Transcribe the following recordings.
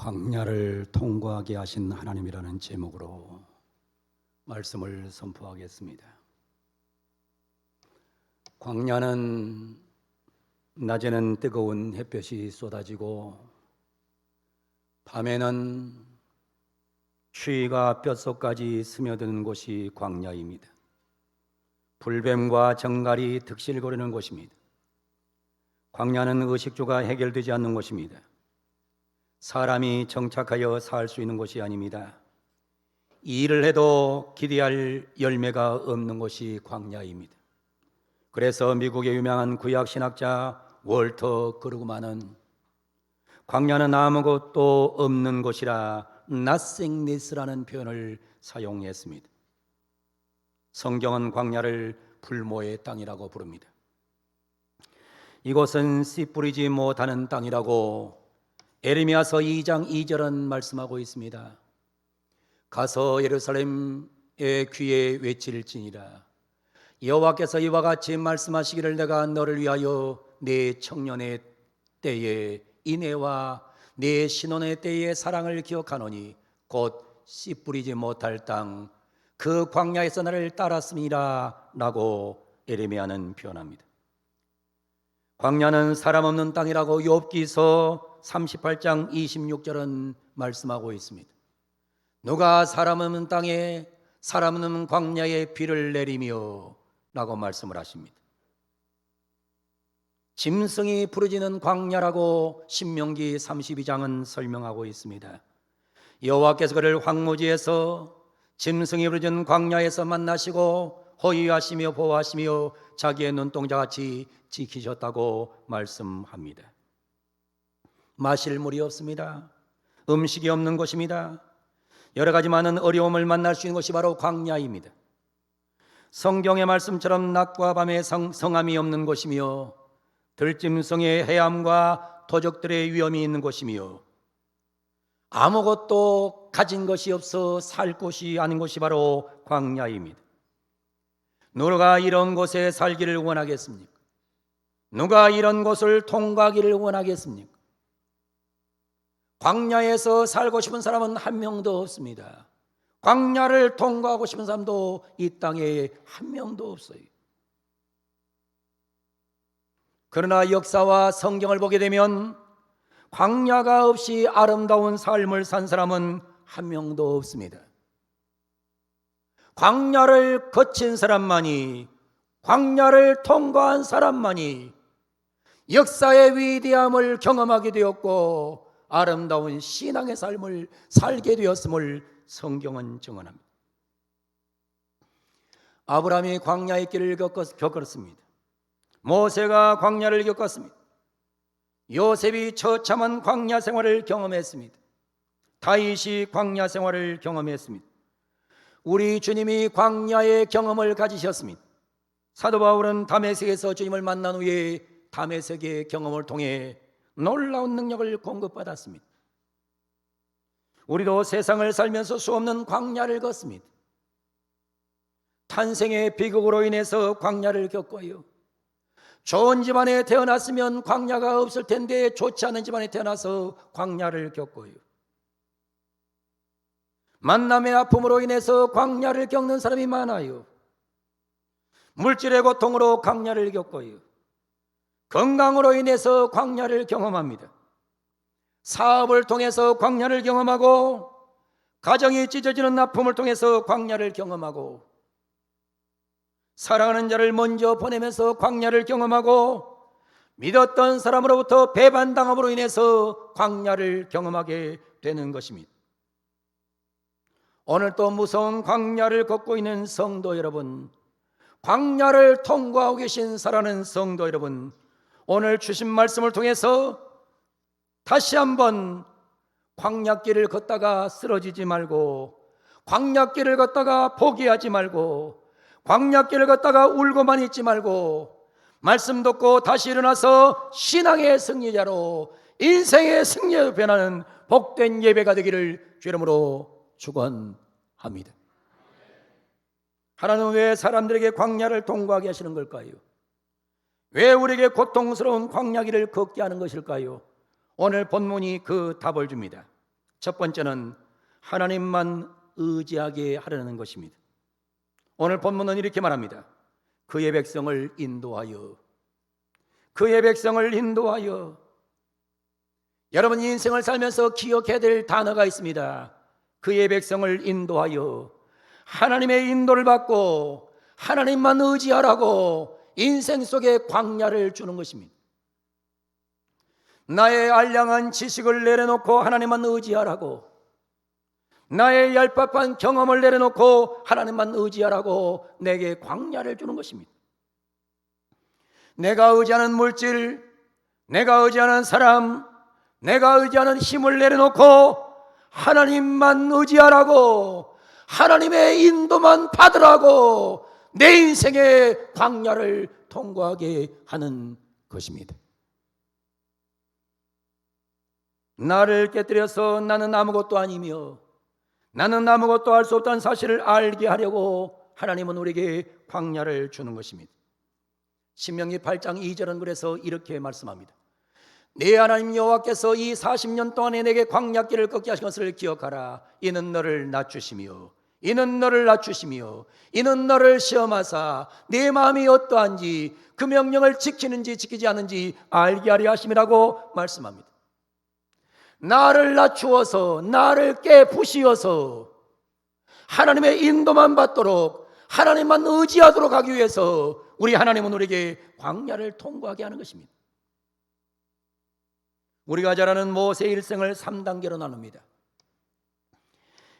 광야를 통과하게 하신 하나님이라는 제목으로 말씀을 선포하겠습니다. 광야는 낮에는 뜨거운 햇볕이 쏟아지고 밤에는 추위가 뼛속까지 스며드는 곳이 광야입니다. 불뱀과 정갈이 득실거리는 곳입니다. 광야는 의식주가 해결되지 않는 곳입니다. 사람이 정착하여 살 수 있는 곳이 아닙니다. 일을 해도 기대할 열매가 없는 곳이 광야입니다. 그래서 미국의 유명한 구약 신학자 월터 그루그만은 광야는 아무것도 없는 곳이라 nothingness라는 표현을 사용했습니다. 성경은 광야를 불모의 땅이라고 부릅니다. 이곳은 씨 뿌리지 못하는 땅이라고 에레미야서 2장 2절은 말씀하고 있습니다. 가서 예루살렘의 귀에 외칠지니라. 여호와께서 이와 같이 말씀하시기를 내가 너를 위하여 내 청년의 때에 인애와 내 신혼의 때에 사랑을 기억하노니 곧 씨 뿌리지 못할 땅 그 광야에서 나를 따랐음이라 라고 에레미야는 표현합니다. 광야는 사람 없는 땅이라고 욥기서 38장 26절은 말씀하고 있습니다. 누가 사람 없는 땅에 사람 없는 광야에 비를 내리며 라고 말씀을 하십니다. 짐승이 부르짖는 광야라고 신명기 32장은 설명하고 있습니다. 여호와께서 그를 황무지에서 짐승이 부르짖는 광야에서 만나시고 호위하시며 보호하시며 자기의 눈동자같이 지키셨다고 말씀합니다. 마실 물이 없습니다. 음식이 없는 곳입니다. 여러 가지 많은 어려움을 만날 수 있는 곳이 바로 광야입니다. 성경의 말씀처럼 낮과 밤에 성함이 없는 곳이며 들짐승의 해함과 도적들의 위험이 있는 곳이며 아무것도 가진 것이 없어 살 곳이 아닌 곳이 바로 광야입니다. 누가 이런 곳에 살기를 원하겠습니까? 누가 이런 곳을 통과하기를 원하겠습니까? 광야에서 살고 싶은 사람은 한 명도 없습니다. 광야를 통과하고 싶은 사람도 이 땅에 한 명도 없어요. 그러나 역사와 성경을 보게 되면 광야가 없이 아름다운 삶을 산 사람은 한 명도 없습니다. 광야를 거친 사람만이, 광야를 통과한 사람만이 역사의 위대함을 경험하게 되었고 아름다운 신앙의 삶을 살게 되었음을 성경은 증언합니다. 아브라함이 광야의 길을 겪었습니다. 모세가 광야를 겪었습니다. 요셉이 처참한 광야 생활을 경험했습니다. 다윗이 광야 생활을 경험했습니다. 우리 주님이 광야의 경험을 가지셨습니다. 사도 바울은 다메섹에서 주님을 만난 후에 다메섹의 경험을 통해 놀라운 능력을 공급받았습니다. 우리도 세상을 살면서 수없는 광야를 걷습니다. 탄생의 비극으로 인해서 광야를 겪어요. 좋은 집안에 태어났으면 광야가 없을 텐데 좋지 않은 집안에 태어나서 광야를 겪어요. 만남의 아픔으로 인해서 광야를 겪는 사람이 많아요. 물질의 고통으로 광야를 겪어요. 건강으로 인해서 광야를 경험합니다. 사업을 통해서 광야를 경험하고 가정이 찢어지는 아픔을 통해서 광야를 경험하고 사랑하는 자를 먼저 보내면서 광야를 경험하고 믿었던 사람으로부터 배반당함으로 인해서 광야를 경험하게 되는 것입니다. 오늘 또 무서운 광야를 걷고 있는 성도 여러분, 광야를 통과하고 계신 사랑하는 성도 여러분, 오늘 주신 말씀을 통해서 다시 한번 광야길을 걷다가 쓰러지지 말고, 광야길을 걷다가 포기하지 말고, 광야길을 걷다가 울고만 있지 말고 말씀 듣고 다시 일어나서 신앙의 승리자로 인생의 승리로 변하는 복된 예배가 되기를 주 이름으로 축원합니다. 하나님은 왜 사람들에게 광야를 통과하게 하시는 걸까요? 왜 우리에게 고통스러운 광야길을 걷게 하는 것일까요? 오늘 본문이 그 답을 줍니다. 첫 번째는 하나님만 의지하게 하려는 것입니다. 오늘 본문은 이렇게 말합니다. 그의 백성을 인도하여, 그의 백성을 인도하여. 여러분 인생을 살면서 기억해야 될 단어가 있습니다. 그의 백성을 인도하여. 하나님의 인도를 받고 하나님만 의지하라고 인생 속에 광야를 주는 것입니다. 나의 알량한 지식을 내려놓고 하나님만 의지하라고, 나의 얄팍한 경험을 내려놓고 하나님만 의지하라고 내게 광야를 주는 것입니다. 내가 의지하는 물질, 내가 의지하는 사람, 내가 의지하는 힘을 내려놓고 하나님만 의지하라고, 하나님의 인도만 받으라고 내 인생의 광야를 통과하게 하는 것입니다. 나를 깨뜨려서 나는 아무것도 아니며 나는 아무것도 할 수 없다는 사실을 알게 하려고 하나님은 우리에게 광야를 주는 것입니다. 신명기 8장 2절은 그래서 이렇게 말씀합니다. 내 하나님 여호와께서 이 40년 동안에 내게 광야길을 걷게 하신 것을 기억하라. 이는 너를 낮추시며 이는 너를 낮추시며 이는 너를 시험하사 내 마음이 어떠한지 그 명령을 지키는지 지키지 않는지 알게 하려 하심이라고 말씀합니다. 나를 낮추어서 나를 깨부시어서 하나님의 인도만 받도록 하나님만 의지하도록 하기 위해서 우리 하나님은 우리에게 광야를 통과하게 하는 것입니다. 우리가 잘 아는 모세의 일생을 3단계로 나눕니다.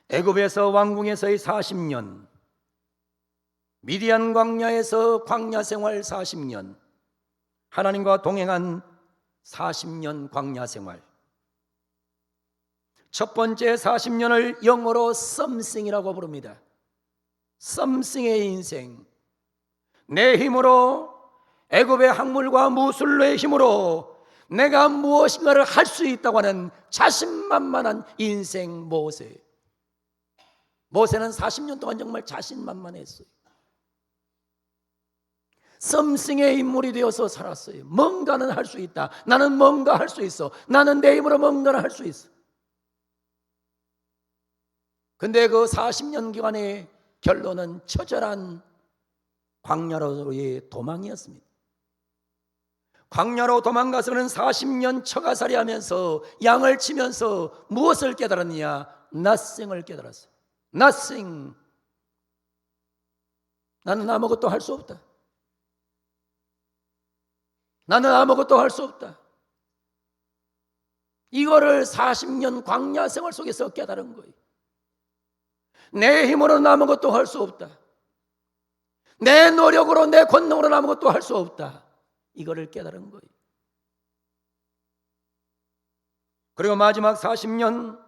애굽에서 왕궁에서의 40년, 미디안 광야에서 광야 생활 40년, 하나님과 동행한 40년 광야 생활. 첫 번째 40년을 영어로 something이라고 부릅니다. something의 인생. 내 힘으로, 애굽의 학물과 무술로의 힘으로 내가 무엇인가를 할 수 있다고 하는 자신만만한 인생 모세. 모세는 40년 동안 정말 자신만만했어요. something의 인물이 되어서 살았어요. 뭔가는 할 수 있다. 나는 뭔가 할 수 있어. 나는 내 힘으로 뭔가를 할 수 있어. 근데 그 40년 기간의 결론은 처절한 광야로의 도망이었습니다. 광야로 도망가서 그는 40년 처가살이 하면서 양을 치면서 무엇을 깨달았느냐? nothing을 깨달았어요. nothing. 나는 아무것도 할 수 없다. 나는 아무것도 할 수 없다. 이거를 40년 광야 생활 속에서 깨달은 거예요. 내 힘으로는 아무것도 할 수 없다. 내 노력으로 내 권능으로는 아무것도 할 수 없다. 이거를 깨달은 거예요. 그리고 마지막 40년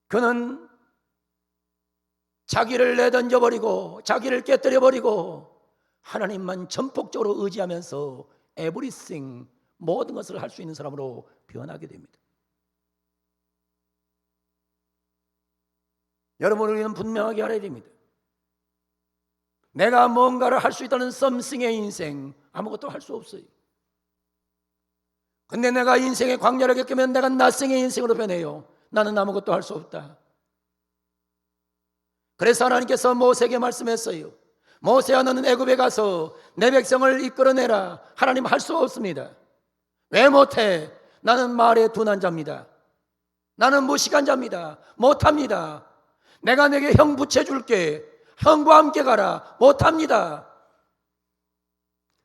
그는 자기를 내던져버리고 자기를 깨뜨려버리고 하나님만 전폭적으로 의지하면서 everything, 모든 것을 할 수 있는 사람으로 변하게 됩니다. 여러분, 우리는 분명하게 알아야 됩니다. 내가 뭔가를 할 수 있다는 something의 인생, 아무것도 할 수 없어요. 근데 내가 인생의 광야를 겪으면 내가 nothing의 인생으로 변해요. 나는 아무것도 할 수 없다. 그래서 하나님께서 모세에게 말씀했어요. 모세야, 너는 애굽에 가서 내 백성을 이끌어내라. 하나님 할 수 없습니다. 왜 못해? 나는 말에 둔한 자입니다. 나는 무식한 자입니다. 못합니다. 내가 내게 형 붙여줄게. 형과 함께 가라. 못합니다.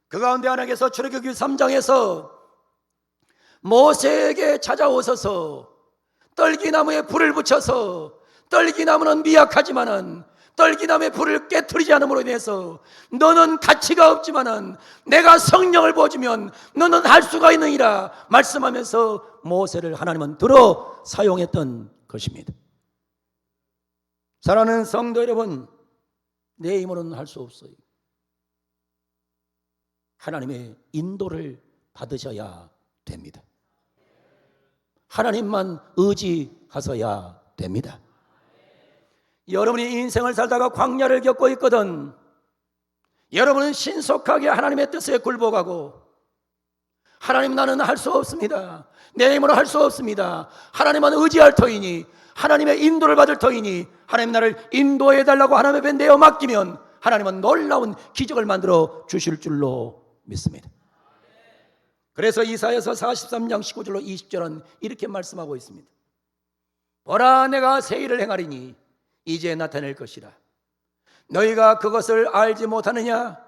그 가운데 하나님께서 출애굽기 3장에서 모세에게 찾아오셔서 떨기나무에 불을 붙여서, 떨기나무는 미약하지만은 떨기나무에 불을 깨트리지 않음으로 인해서 너는 가치가 없지만은 내가 성령을 부어주면 너는 할 수가 있느니라 말씀하면서 모세를 하나님은 들어 사용했던 것입니다. 사랑하는 성도 여러분, 내 힘으로는 할 수 없어요. 하나님의 인도를 받으셔야 됩니다. 하나님만 의지하셔야 됩니다. 여러분이 인생을 살다가 광야를 겪고 있거든. 여러분은 신속하게 하나님의 뜻에 굴복하고 하나님, 나는 할 수 없습니다. 내 힘으로 할 수 없습니다. 하나님만 의지할 터이니, 하나님의 인도를 받을 터이니, 하나님 나를 인도해 달라고 하나님 앞에 내어 맡기면 하나님은 놀라운 기적을 만들어 주실 줄로 믿습니다. 그래서 이사야서 43장 19절로 20절은 이렇게 말씀하고 있습니다. 보라, 내가 새 일을 행하리니 이제 나타낼 것이라. 너희가 그것을 알지 못하느냐?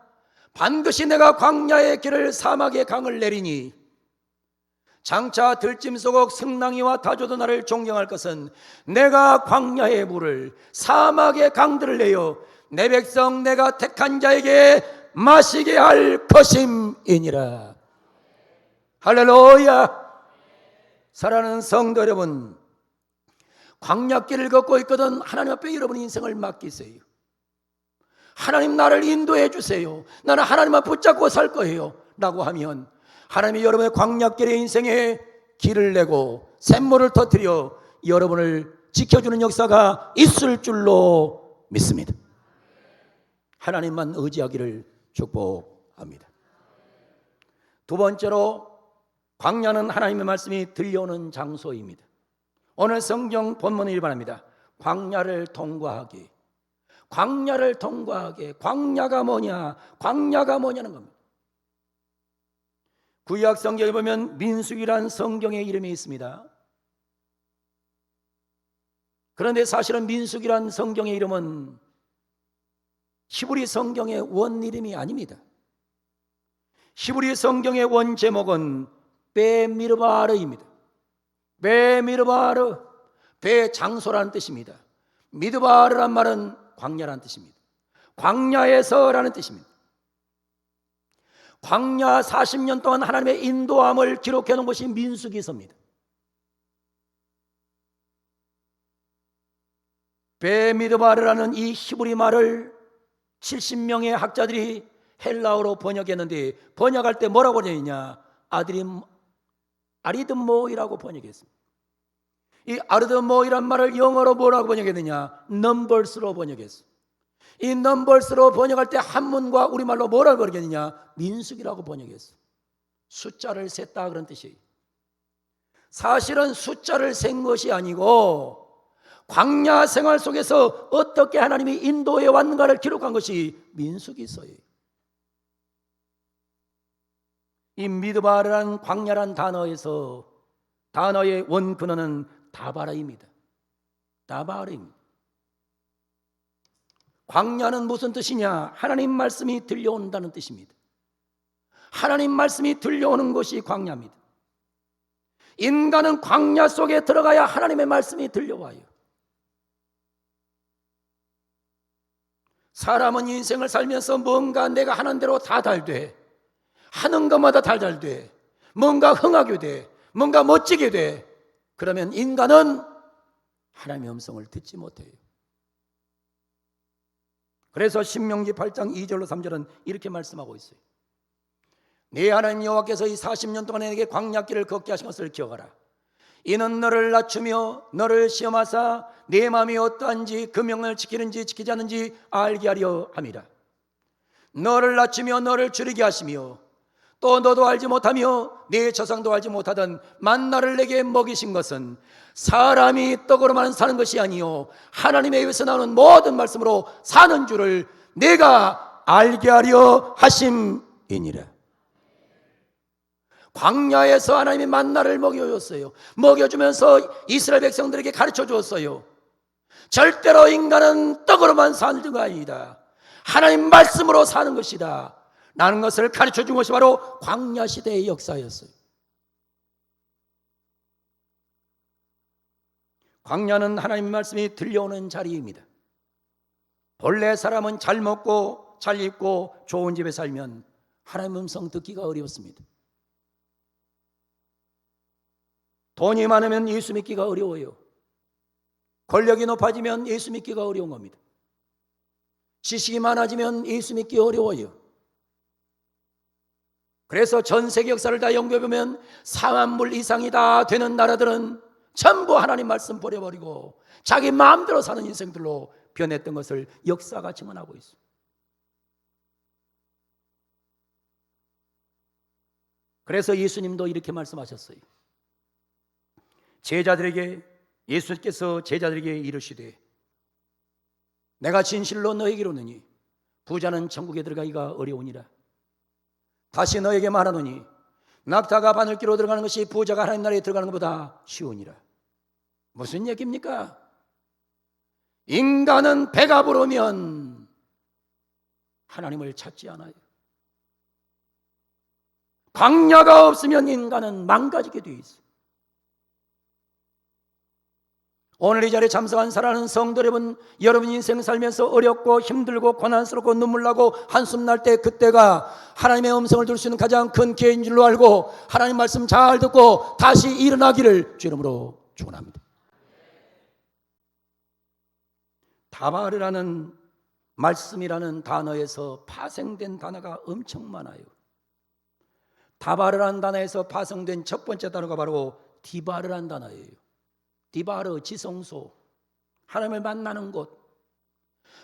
반드시 내가 광야의 길을 사막의 강을 내리니 장차 들짐소곡 승랑이와 다조도 나를 존경할 것은 내가 광야의 물을 사막의 강들을 내어 내 백성 내가 택한 자에게 마시게 할 것임이니라. 할렐루야. 사랑하는 성도 여러분, 광야길을 걷고 있거든 하나님 앞에 여러분의 인생을 맡기세요. 하나님, 나를 인도해 주세요. 나는 하나님만 붙잡고 살 거예요 라고 하면 하나님이 여러분의 광야길의 인생에 길을 내고 샘물을 터뜨려 여러분을 지켜주는 역사가 있을 줄로 믿습니다. 하나님만 의지하기를 축복합니다. 두 번째로, 광야는 하나님의 말씀이 들려오는 장소입니다. 오늘 성경 본문을 일반합니다. 광야를 통과하기. 광야를 통과하게. 광야가 뭐냐? 광야가 뭐냐는 겁니다. 구약 성경에 보면 민수기란 성경의 이름이 있습니다. 그런데 사실은 민수기란 성경의 이름은 히브리 성경의 원 이름이 아닙니다. 히브리 성경의 원 제목은 베미르바르입니다. 베미르바르, 배장소라는 뜻입니다. 미드바르란 말은 광야라는 뜻입니다. 광야에서라는 뜻입니다. 광야 40년 동안 하나님의 인도함을 기록해 놓은 것이 민수기서입니다. 베미드바르라는 이 히브리 말을 70명의 학자들이 헬라어로 번역했는데, 번역할 때 뭐라고 번역했냐? 아리드모이라고 번역했습니다. 이 아르드모이란 말을 영어로 뭐라고 번역했느냐? 넘버스로 번역했어요. 이 넘버스로 번역할 때 한문과 우리말로 뭐라고 번역했느냐? 민수기라고 번역했어요. 숫자를 셌다 그런 뜻이에요. 사실은 숫자를 센 것이 아니고 광야 생활 속에서 어떻게 하나님이 인도해 왔는가를 기록한 것이 민수기서예요. 이 미드바르란 광야란 단어에서 단어의 원 근원은 다바라입니다. 다바르입니다. 광야는 무슨 뜻이냐? 하나님 말씀이 들려온다는 뜻입니다. 하나님 말씀이 들려오는 것이 광야입니다. 인간은 광야 속에 들어가야 하나님의 말씀이 들려와요. 사람은 인생을 살면서 뭔가 내가 하는 대로 다 잘 돼. 하는 것마다 다 잘 돼. 뭔가 흥하게 돼. 뭔가 멋지게 돼. 그러면 인간은 하나님의 음성을 듣지 못해요. 그래서 신명기 8장 2절로 3절은 이렇게 말씀하고 있어요. 네 하나님 여호와께서 이 40년 동안 내게 광야길을 걷게 하신 것을 기억하라. 이는 너를 낮추며 너를 시험하사 네 마음이 어떠한지 그 명령을 지키는지 지키지 않는지 알게 하려 함이라. 너를 낮추며 너를 줄이게 하시며 또 너도 알지 못하며 네 조상도 알지 못하던 만나를 내게 먹이신 것은 사람이 떡으로만 사는 것이 아니요 하나님의 입에서 나오는 모든 말씀으로 사는 줄을 내가 알게 하려 하심이니라. 광야에서 하나님이 만나를 먹여줬어요. 먹여주면서 이스라엘 백성들에게 가르쳐 주었어요. 절대로 인간은 떡으로만 사는 것이 아니다. 하나님 말씀으로 사는 것이다 라는 것을 가르쳐 준 것이 바로 광야 시대의 역사였어요. 광야는 하나님의 말씀이 들려오는 자리입니다. 본래 사람은 잘 먹고 잘 입고 좋은 집에 살면 하나님의 음성 듣기가 어렵습니다. 돈이 많으면 예수 믿기가 어려워요. 권력이 높아지면 예수 믿기가 어려운 겁니다. 지식이 많아지면 예수 믿기 어려워요. 그래서 전 세계 역사를 다 연구해보면 4만 물 이상이 다 되는 나라들은 전부 하나님 말씀 버려버리고 자기 마음대로 사는 인생들로 변했던 것을 역사가 증언하고 있습니다. 그래서 예수님도 이렇게 말씀하셨어요. 예수께서 제자들에게 이르시되 내가 진실로 너에게 이르노니 부자는 천국에 들어가기가 어려우니라. 다시 너에게 말하노니 낙타가 바늘기로 들어가는 것이 부자가 하나님 나라에 들어가는 것보다 쉬우니라. 무슨 얘기입니까? 인간은 배가 부르면 하나님을 찾지 않아요. 광야가 없으면 인간은 망가지게 되어 있어요. 오늘 이 자리에 참석한 사랑하는 성도 여러분 인생 살면서 어렵고 힘들고 고난스럽고 눈물 나고 한숨 날 때 그때가 하나님의 음성을 들을 수 있는 가장 큰 기회인 줄로 알고 하나님 말씀 잘 듣고 다시 일어나기를 주 이름으로 축원합니다. 다바르라는 말씀이라는 단어에서 파생된 단어가 엄청 많아요. 다바르라는 단어에서 파생된 첫 번째 단어가 바로 디바르라는 단어예요. 디바르, 지성소, 하나님을 만나는 곳.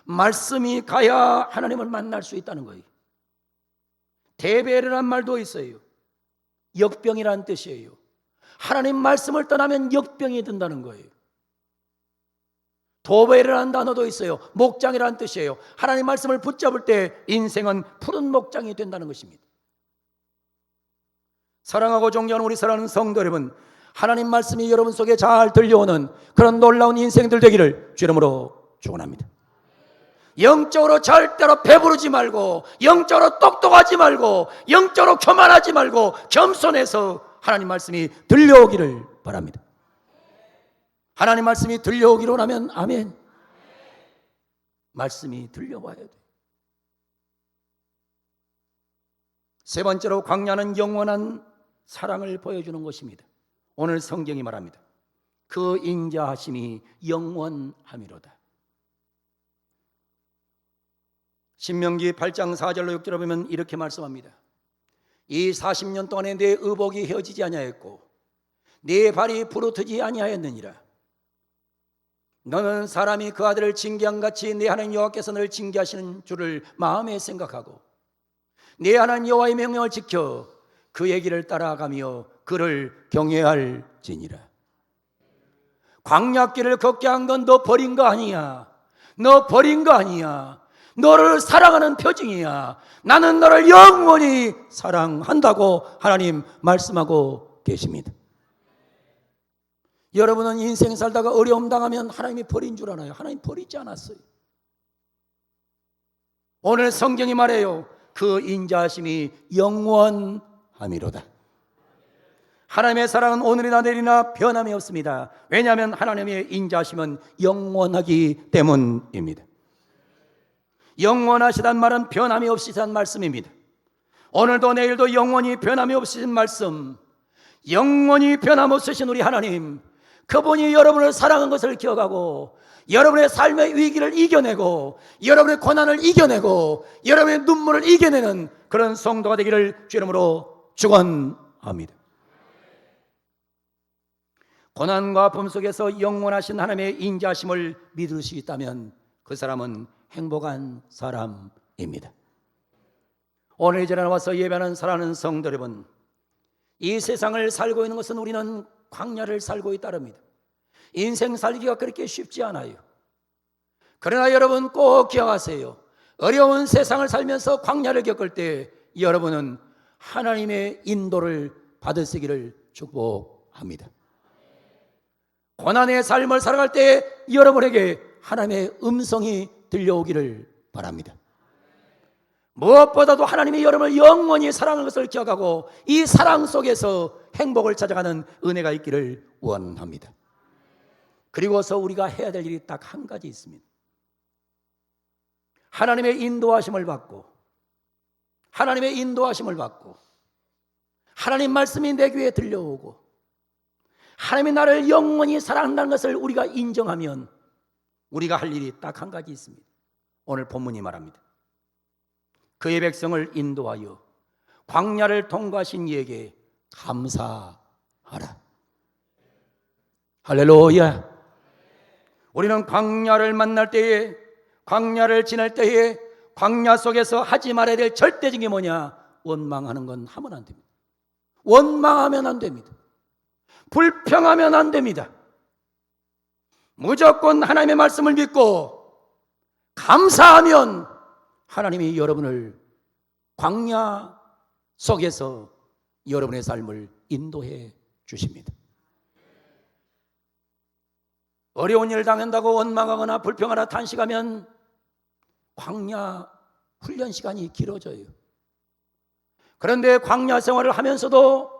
말씀이 가야 하나님을 만날 수 있다는 거예요. 데베르란 말도 있어요. 역병이라는 뜻이에요. 하나님 말씀을 떠나면 역병이 든다는 거예요. 도베르라는 단어도 있어요. 목장이라는 뜻이에요. 하나님 말씀을 붙잡을 때 인생은 푸른 목장이 된다는 것입니다. 사랑하고 존경하는 우리 사랑하는 성도 여러분, 하나님 말씀이 여러분 속에 잘 들려오는 그런 놀라운 인생들 되기를 주 이름으로 축원합니다. 영적으로 절대로 배부르지 말고, 영적으로 똑똑하지 말고, 영적으로 교만하지 말고 겸손해서 하나님 말씀이 들려오기를 바랍니다. 하나님 말씀이 들려오기로 하면 아멘. 말씀이 들려와야 돼. 세 번째로 광야는 영원한 사랑을 보여주는 것입니다. 오늘 성경이 말합니다. 그 인자하심이 영원함이로다. 신명기 8장 4절로 6절을 보면 이렇게 말씀합니다. 이 40년 동안에 내 의복이 헤어지지 아니하였고 내 발이 부르트지 아니하였느니라. 너는 사람이 그 아들을 징계함같이 내 하나님 여호와께서 너를 징계하시는 줄을 마음에 생각하고 내 하나님 여호와의 명령을 지켜 그의 길을 따라가며 그를 경외할지니라. 광야길을 걷게 한 건 너 버린 거 아니야. 너 버린 거 아니야. 너를 사랑하는 표징이야. 나는 너를 영원히 사랑한다고 하나님 말씀하고 계십니다. 여러분은 인생 살다가 어려움 당하면 하나님이 버린 줄 알아요. 하나님 버리지 않았어요. 오늘 성경이 말해요. 그 인자하심이 영원함이로다. 하나님의 사랑은 오늘이나 내일이나 변함이 없습니다. 왜냐하면 하나님의 인자하심은 영원하기 때문입니다. 영원하시단 말은 변함이 없으시단 말씀입니다. 오늘도 내일도 영원히 변함이 없으신 말씀, 영원히 변함없으신 우리 하나님, 그분이 여러분을 사랑한 것을 기억하고 여러분의 삶의 위기를 이겨내고 여러분의 고난을 이겨내고 여러분의 눈물을 이겨내는 그런 성도가 되기를 주 이름으로 축원합니다. 고난과 아픔 속에서 영원하신 하나님의 인자하심을 믿을 수 있다면 그 사람은 행복한 사람입니다. 오늘 이 자리에 와서 예배하는 사랑하는 성도 여러분, 이 세상을 살고 있는 것은 우리는 광야를 살고 있다릅니다. 인생 살기가 그렇게 쉽지 않아요. 그러나 여러분 꼭 기억하세요. 어려운 세상을 살면서 광야를 겪을 때 여러분은 하나님의 인도를 받으시기를 축복합니다. 고난의 삶을 살아갈 때 여러분에게 하나님의 음성이 들려오기를 바랍니다. 무엇보다도 하나님이 여러분을 영원히 사랑하는 것을 기억하고 이 사랑 속에서 행복을 찾아가는 은혜가 있기를 원합니다. 그리고서 우리가 해야 될 일이 딱 한 가지 있습니다. 하나님의 인도하심을 받고 하나님의 인도하심을 받고 하나님 말씀이 내 귀에 들려오고 하나님이 나를 영원히 사랑한다는 것을 우리가 인정하면 우리가 할 일이 딱 한 가지 있습니다. 오늘 본문이 말합니다. 그의 백성을 인도하여 광야를 통과하신 이에게 감사하라. 할렐루야. 우리는 광야를 만날 때에, 광야를 지날 때에 광야 속에서 하지 말아야 될 절대적인 게 뭐냐? 원망하는 건 하면 안 됩니다. 원망하면 안 됩니다. 불평하면 안 됩니다. 무조건 하나님의 말씀을 믿고 감사하면 하나님이 여러분을 광야 속에서 여러분의 삶을 인도해 주십니다. 어려운 일 당한다고 원망하거나 불평하거나 탄식하면 광야 훈련 시간이 길어져요. 그런데 광야 생활을 하면서도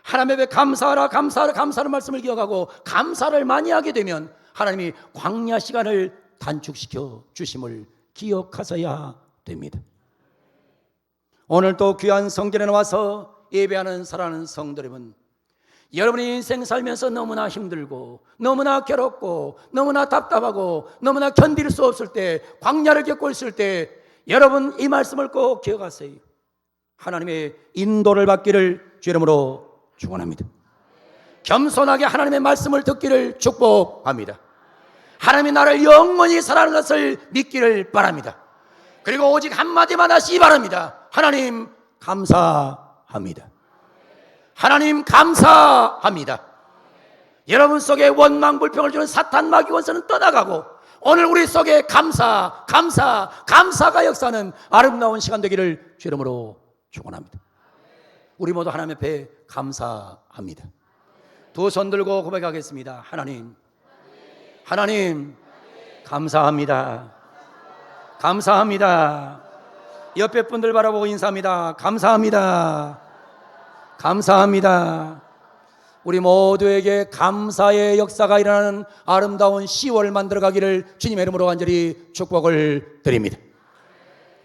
하나님의 감사하는 말씀을 기억하고 감사를 많이 하게 되면 하나님이 광야 시간을 단축시켜 주심을 기억하셔야 됩니다. 오늘 또 귀한 성전에 나와서 예배하는 사랑하는 성도 여러분, 여러분이 인생 살면서 너무나 힘들고 너무나 괴롭고 너무나 답답하고 너무나 견딜 수 없을 때, 광야를 겪고 있을 때 여러분 이 말씀을 꼭 기억하세요. 하나님의 인도를 받기를 주 이름으로 축원합니다. 겸손하게 하나님의 말씀을 듣기를 축복합니다. 하나님이 나를 영원히 사랑하는 것을 믿기를 바랍니다. 그리고 오직 한마디만 하시기 바랍니다. 하나님 감사합니다. 하나님 감사합니다. 여러분 속에 원망 불평을 주는 사탄 마귀 원수는 떠나가고 오늘 우리 속에 감사가 역사하는 아름다운 시간 되기를 주 이름으로 축원합니다. 우리 모두 하나님 앞에 감사합니다. 두 손 들고 고백하겠습니다. 하나님 감사합니다. 감사합니다. 옆에 분들 바라보고 인사합니다. 감사합니다. 감사합니다. 우리 모두에게 감사의 역사가 일어나는 아름다운 10월 만들어가기를 주님의 이름으로 간절히 축복을 드립니다.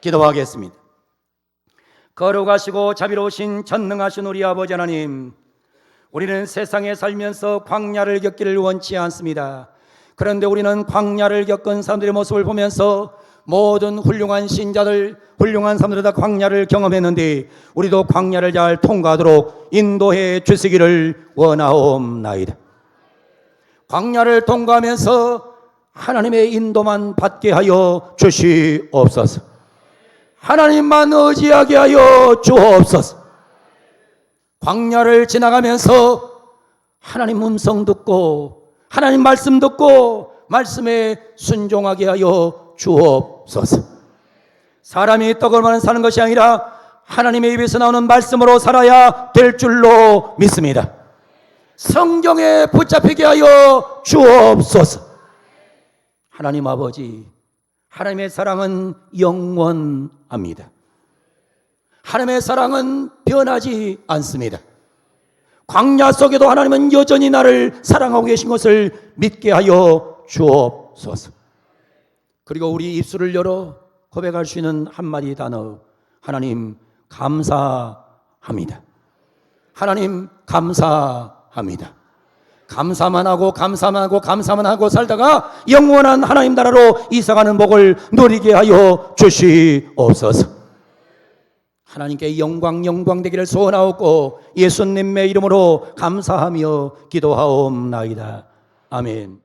기도하겠습니다. 거룩하시고 자비로우신 전능하신 우리 아버지 하나님, 우리는 세상에 살면서 광야를 겪기를 원치 않습니다. 그런데 우리는 광야를 겪은 사람들의 모습을 보면서 모든 훌륭한 신자들, 훌륭한 사람들이 다 광야를 경험했는데 우리도 광야를 잘 통과하도록 인도해 주시기를 원하옵나이다. 광야를 통과하면서 하나님의 인도만 받게 하여 주시옵소서. 하나님만 의지하게 하여 주옵소서. 광야를 지나가면서 하나님 음성 듣고 하나님 말씀 듣고 말씀에 순종하게 하여 주옵소서. 사람이 떡으로만 사는 것이 아니라 하나님의 입에서 나오는 말씀으로 살아야 될 줄로 믿습니다. 성경에 붙잡히게 하여 주옵소서. 하나님 아버지, 하나님의 사랑은 영원합니다. 하나님의 사랑은 변하지 않습니다. 광야 속에도 하나님은 여전히 나를 사랑하고 계신 것을 믿게 하여 주옵소서. 그리고 우리 입술을 열어 고백할 수 있는 한마디 단어, 하나님 감사합니다. 하나님 감사합니다. 감사만 하고 살다가 영원한 하나님 나라로 이사가는 복을 누리게 하여 주시옵소서. 하나님께 영광 되기를 소원하옵고 예수님의 이름으로 감사하며 기도하옵나이다. 아멘.